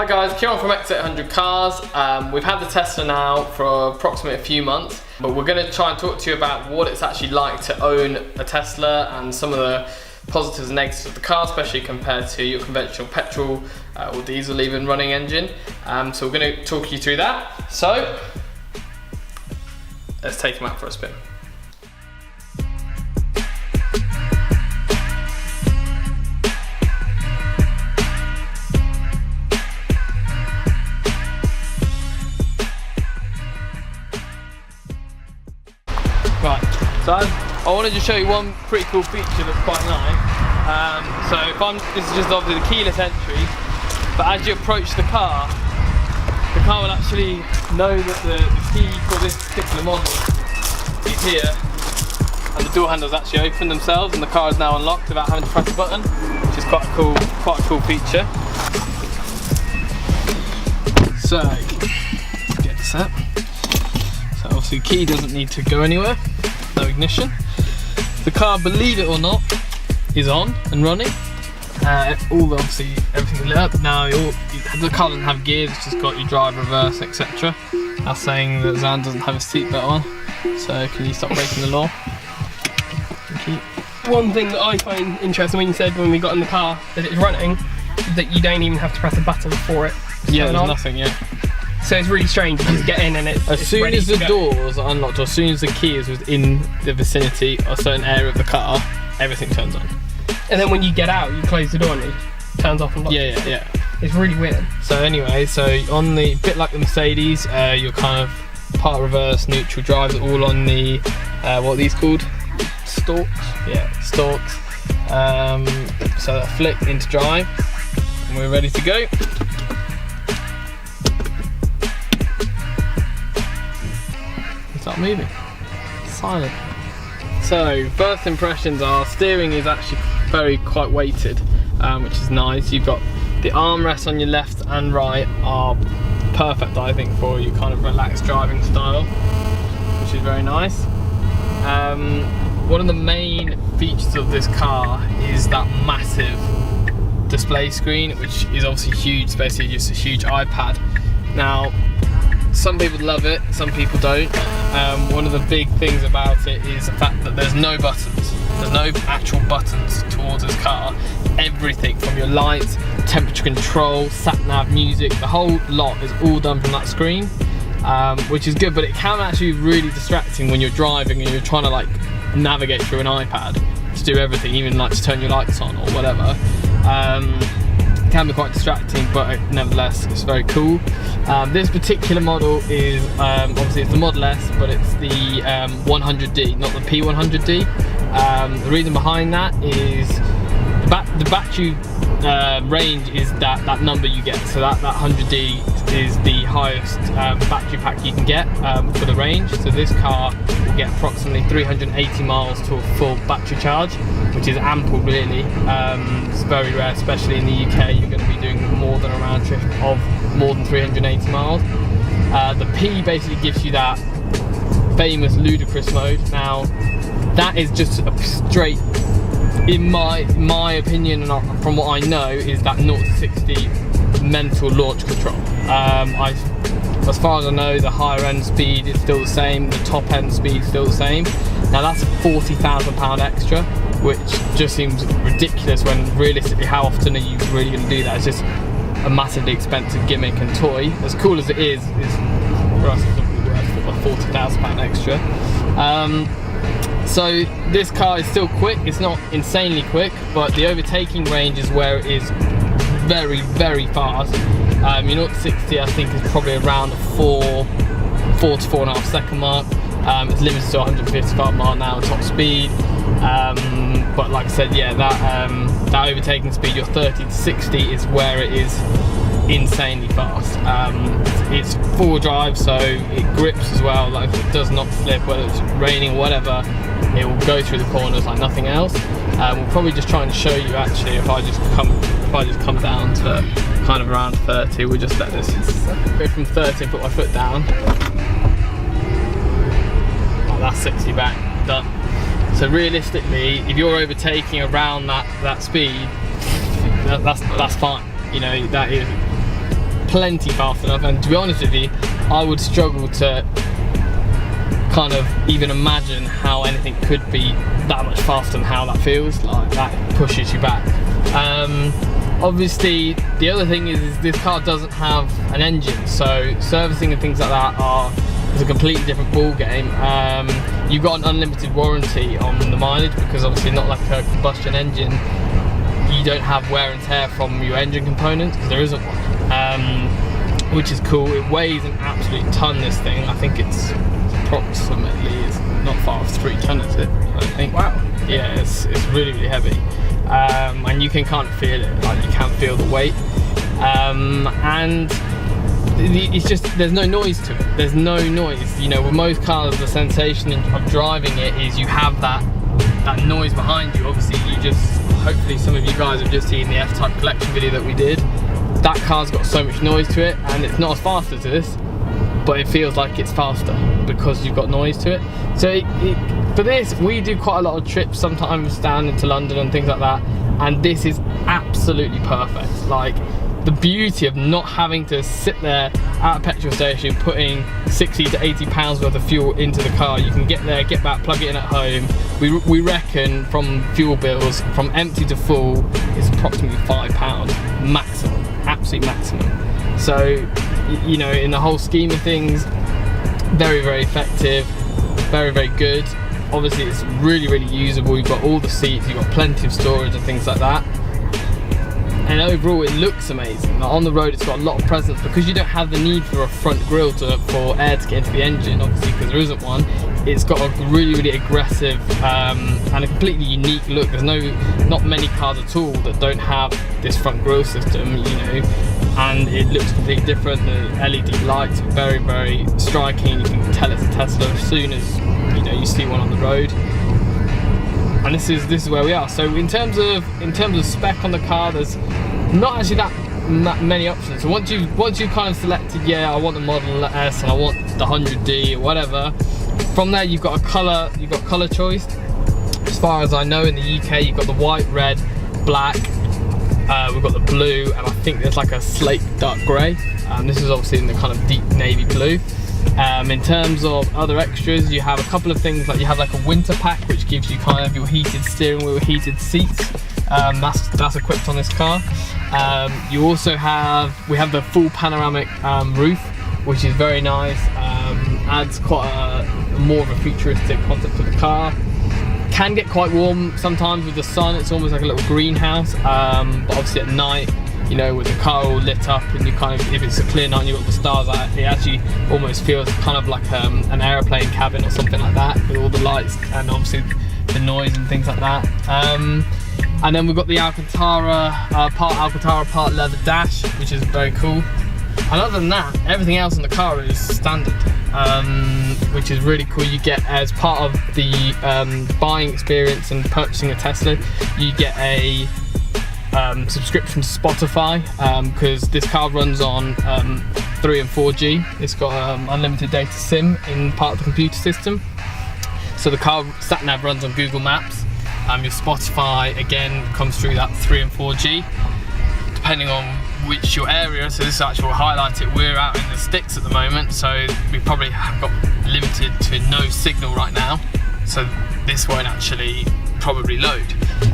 Hi guys, Kieran from X800 Cars. We've had the Tesla now for approximately a few months, but we're going to try and talk to you about what it's actually like to own a Tesla and some of the positives and negatives of the car, especially compared to your conventional petrol or diesel even running engine. So we're going to talk you through that. So let's take him out for a spin. Right, so I wanted to show you one pretty cool feature that's quite nice. This is just obviously the keyless entry, but as you approach the car will actually know that the key for this particular model is here, and the door handles actually open themselves, and the car is now unlocked without having to press a button, which is quite a cool feature. So let's get this up. So obviously the key doesn't need to go anywhere, no ignition. The car, believe it or not, is on and running. Everything's lit up. Now the car doesn't have gears, it's just got your drive, reverse, etc. That's saying that Zan doesn't have a seatbelt on. So can you stop breaking the law? Thank you. One thing that I find interesting when you said when we got in the car that it's running, is that you don't even have to press a button for it. Yeah, there's nothing, yeah. So it's really strange, you just get in and it's as soon as the doors are unlocked, or as soon as the key is within the vicinity or a certain area of the car, everything turns on. And then when you get out, you close the door and it turns off and locks. Yeah. It's really weird. So anyway, on the bit like the Mercedes, you're kind of part reverse, neutral drive, all on the what are these called? Stalks. Yeah, stalks. So that flick into drive, and we're ready to go. Start moving. Silent. So first impressions are steering is actually quite weighted, which is nice. You've got the armrests on your left and right are perfect, I think, for your kind of relaxed driving style, which is very nice. One of the main features of this car is that massive display screen, which is obviously huge, it's basically just a huge iPad. Now, some people love it, some people don't. One of the big things about it is the fact that there's no buttons. There's no actual buttons towards this car. Everything from your lights, temperature control, sat-nav, music, the whole lot is all done from that screen, which is good, but it can actually be really distracting when you're driving and you're trying to like navigate through an iPad to do everything, even like to turn your lights on or whatever. Can be quite distracting, but nevertheless it's very cool. This particular model is obviously it's the Model S, but it's the 100D, not the P100D. The reason behind that is the battery range is that number you get, so that 100D is the highest battery pack you can get for the range. So this car will get approximately 380 miles to a full battery charge, which is ample really. It's very rare, especially in the UK, you're going to be doing more than a round trip of more than 380 miles. The P basically gives you that famous ludicrous mode. Now that is just a straight, in my opinion and from what I know, is that 0 to 60 mental launch control. As far as I know, the higher end speed is still the same, the top end speed is still the same. Now that's £40,000 extra, which just seems ridiculous when realistically how often are you really going to do that? It's just a massively expensive gimmick and toy. As cool as it is for us it's probably worth £40,000 extra. So this car is still quick, it's not insanely quick, but the overtaking range is where it is very, very fast. Your 0 to 60 I think is probably around the 4 to 4.5 second mark. It's limited to 155 mile an hour top speed. But like I said, yeah, that overtaking speed, your 30 to 60 is where it is insanely fast. It's four-wheel drive, so it grips as well. Like if it does not slip, whether it's raining or whatever, it will go through the corners like nothing else. We'll probably just try and show you actually if I just come down to kind of around 30. We'll just let this go from 30 and put my foot down. Oh, that's 60 back, done. So realistically, if you're overtaking around that speed, that's fine. You know, that is plenty fast enough, and to be honest with you, I would struggle to kind of even imagine how anything could be that much faster than how that feels. Like, that pushes you back. Obviously, the other thing is this car doesn't have an engine, so servicing and things like that is a completely different ball game. You've got an unlimited warranty on the mileage, because obviously not like a combustion engine, you don't have wear and tear from your engine components, because there isn't one, which is cool. It weighs an absolute ton, this thing. I think it's approximately, it's not far off 3 ton, is it? I think. Wow. Yeah, it's really, really heavy. And you can kind of feel it, like you can feel the weight. And it's just, there's no noise to it. There's no noise. You know, with most cars, the sensation of driving it is you have that noise behind you. Obviously, hopefully some of you guys have just seen the F-Type collection video that we did. That car's got so much noise to it, and it's not as fast as this, but it feels like it's faster because you've got noise to it. So for this, we do quite a lot of trips sometimes down into London and things like that, and this is absolutely perfect. Like, the beauty of not having to sit there at a petrol station putting 60 to 80 pounds worth of fuel into the car. You can get there, get back, plug it in at home. We reckon from fuel bills, from empty to full, is approximately £5 maximum, absolute maximum. So, you know, in the whole scheme of things, very, very effective, very, very good. Obviously, it's really, really usable. You've got all the seats, you've got plenty of storage and things like that. And overall, it looks amazing. Like, on the road, it's got a lot of presence, because you don't have the need for a front grille for air to get into the engine, obviously, because there isn't one. It's got a really, really aggressive and a completely unique look. There's not many cars at all that don't have this front grille system, you know, and it looks completely different. The LED lights are very, very striking. You can tell it's a Tesla as soon as, you know, you see one on the road. And this is where we are. So in terms of spec on the car, there's not actually that many options. So once you've kind of selected, yeah, I want the Model S and I want the 100D or whatever, from there you've got colour choice. As far as I know, in the UK, you've got the white, red, black. We've got the blue, and I think there's like a slate dark grey. This is obviously in the kind of deep navy blue. In terms of other extras, you have a couple of things, like you have like a winter pack, which gives you kind of your heated steering wheel, heated seats. That's equipped on this car. You also we have the full panoramic roof, which is very nice. Adds quite more of a futuristic concept to the car. Can get quite warm sometimes with the sun. It's almost like a little greenhouse. But obviously at night, you know, with the car all lit up, and you kind of, if it's a clear night and you've got the stars out, it actually almost feels kind of like an aeroplane cabin or something like that, with all the lights and obviously the noise and things like that. And then we've got the Alcantara, part Alcantara, part leather dash, which is very cool. And other than that, everything else in the car is standard, which is really cool. You get, as part of the buying experience and purchasing a Tesla, you get a subscription to Spotify, because this car runs on 3 and 4G. It's got unlimited data SIM in part of the computer system. So the car sat-nav runs on Google Maps. Your Spotify again comes through that 3 and 4G, depending on which your area. So this actually will highlight it. We're out in the sticks at the moment, so we probably have got limited to no signal right now. So this won't actually probably load.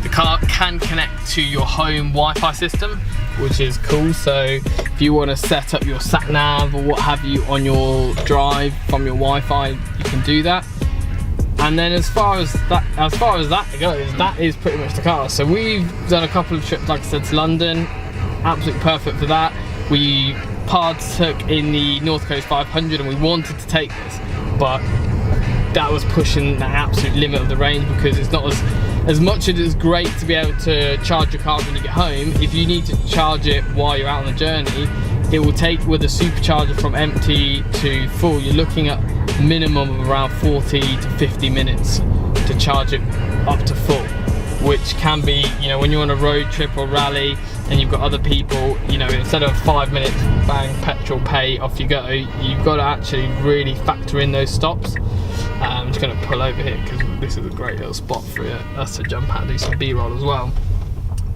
The car can connect to your home Wi-Fi system, which is cool. So if you want to set up your sat nav or what have you on your drive from your Wi-Fi, you can do that. And then as far as that goes, that is pretty much the car. So we've done a couple of trips, like I said, to London. Absolutely perfect for that. We partook in the North Coast 500, and we wanted to take this, but that was pushing the absolute limit of the range, because it's not as much as it's great to be able to charge your car when you get home. If you need to charge it while you're out on the journey, it will take, with a supercharger, from empty to full, you're looking at a minimum of around 40 to 50 minutes to charge it up to full, which can be, you know, when you're on a road trip or rally and you've got other people, you know, instead of 5 minutes, bang, petrol, pay, off you go, you've got to actually really factor in those stops. I'm just going to pull over here because this is a great little spot for us to jump out and do some B-roll as well.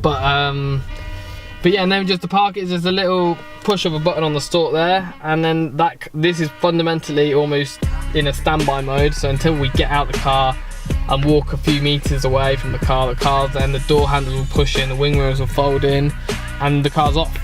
But But yeah, and then just to park it is just a little push of a button on the stalk there, and then this is fundamentally almost in a standby mode. So until we get out the car and walk a few meters away from the car, then the door handles will push in, the wing mirrors will fold in, and the car's off.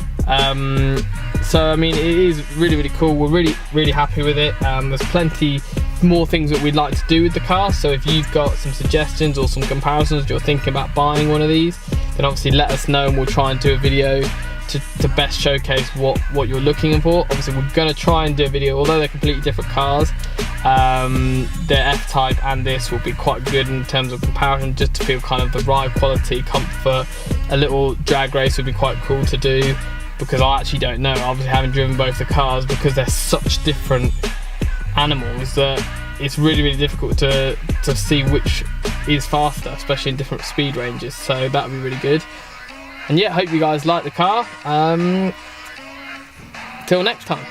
So I mean, it is really, really cool. We're really happy with it. There's plenty more things that we'd like to do with the car, so if you've got some suggestions or some comparisons, you're thinking about buying one of these, then obviously let us know and we'll try and do a video to best showcase what you're looking for. Obviously we're going to try and do a video, although they're completely different cars. The F-Type and this will be quite good in terms of comparison, just to feel kind of the ride quality, comfort. A little drag race would be quite cool to do, because I actually don't know, obviously haven't driven both the cars, because they're such different animals that it's really, really difficult to see which is faster, especially in different speed ranges. So that would be really good. And yeah, hope you guys like the car. Till next time.